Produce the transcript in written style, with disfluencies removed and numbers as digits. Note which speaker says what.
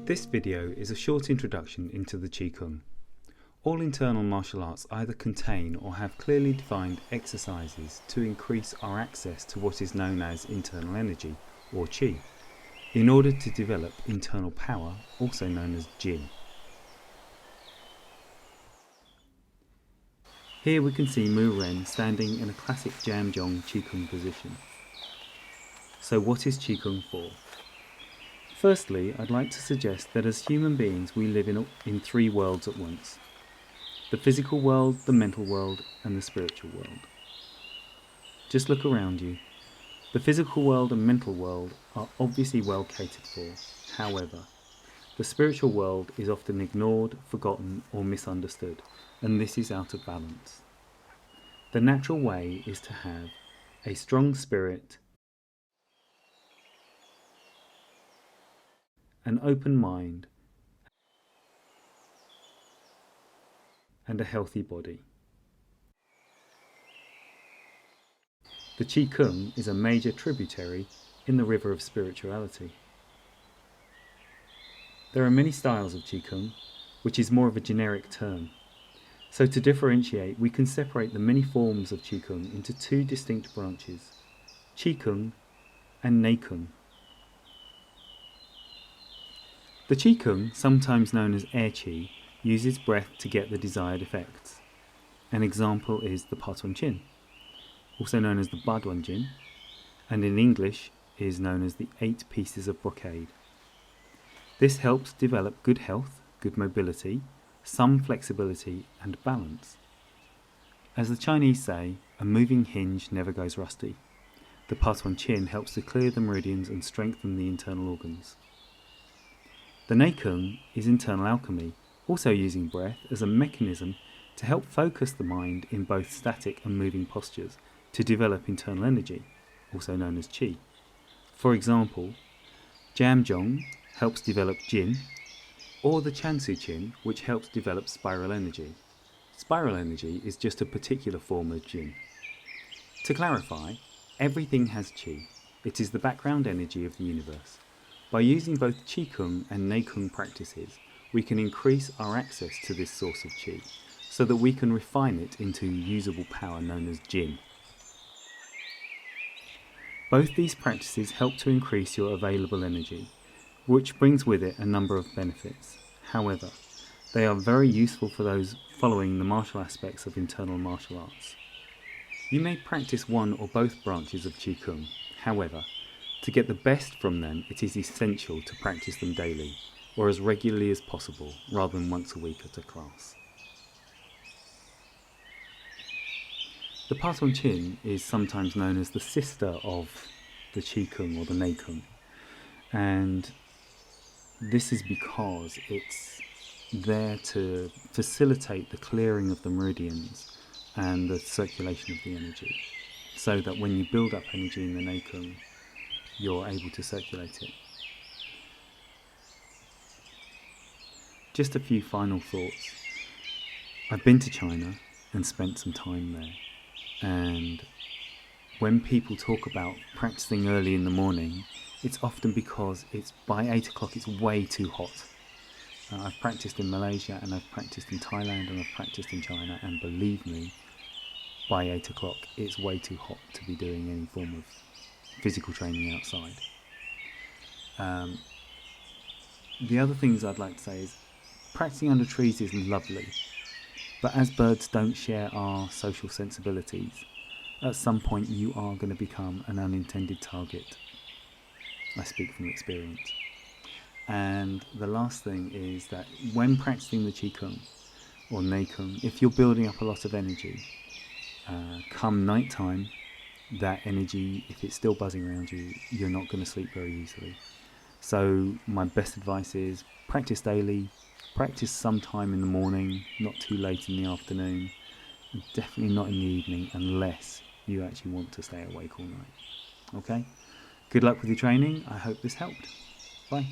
Speaker 1: This video is a short introduction into the Chi Kung. All internal martial arts either contain or have clearly defined exercises to increase our access to what is known as internal energy, or Qi, in order to develop internal power, also known as Jin. Here we can see Mù Rén standing in a classic Zhan Zhuang Chi Kung position. So what is Chi Kung for? Firstly, I'd like to suggest that as human beings we live in three worlds at once. The physical world, the mental world, and the spiritual world. Just look around you. The physical world and mental world are obviously well catered for. However, the spiritual world is often ignored, forgotten, or misunderstood, and this is out of balance. The natural way is to have a strong spirit, an open mind, and a healthy body. The Chi Kung is a major tributary in the river of spirituality. There are many styles of Chi Kung, which is more of a generic term. So to differentiate, we can separate the many forms of Chi Kung into two distinct branches, Chi Kung and Nei Kung. The Chi Kung, sometimes known as air Qi, uses breath to get the desired effects. An example is the Patuan Chin, also known as the Baduan Jin, and in English is known as the 8 pieces of brocade. This helps develop good health, good mobility, some flexibility and balance. As the Chinese say, a moving hinge never goes rusty. The Patuan Chin helps to clear the meridians and strengthen the internal organs. The Nei Kung is internal alchemy, also using breath as a mechanism to help focus the mind in both static and moving postures to develop internal energy, also known as Qi. For example, Zhan Zhuang helps develop Jin, or the Chansu Chin, which helps develop spiral energy. Spiral energy is just a particular form of Jin. To clarify, everything has Qi. It is the background energy of the universe. By using both Chi Kung and Nei Kung practices, we can increase our access to this source of Qi, so that we can refine it into usable power known as Jin. Both these practices help to increase your available energy, which brings with it a number of benefits. However, they are very useful for those following the martial aspects of internal martial arts. You may practice one or both branches of Chi Kung. However, to get the best from them, it is essential to practice them daily, or as regularly as possible, rather than once a week at a class. The Patuan Chin is sometimes known as the sister of the Chi Kung or the Nei Kung, and this is because it's there to facilitate the clearing of the meridians and the circulation of the energy, so that when you build up energy in the Nei Kung, you're able to circulate it. Just a few final thoughts. I've been to China and spent some time there, and when people talk about practicing early in the morning, it's often because it's by 8 o'clock it's way too hot. I've practiced in Malaysia and I've practiced in Thailand and I've practiced in China, and believe me, by 8 o'clock it's way too hot to be doing any form of physical training outside. The other things I'd like to say is practicing under trees is lovely, but as birds don't share our social sensibilities, at some point you are going to become an unintended target. I speak from experience. And the last thing is that when practicing the Chi Kung or Nei Kung, if you're building up a lot of energy, come night time, that energy, if it's still buzzing around you, you're not going to sleep very easily. So my best advice is practice daily, practice sometime in the morning, not too late in the afternoon, and definitely not in the evening unless you actually want to stay awake all night. Okay? Good luck with your training. I hope this helped. Bye.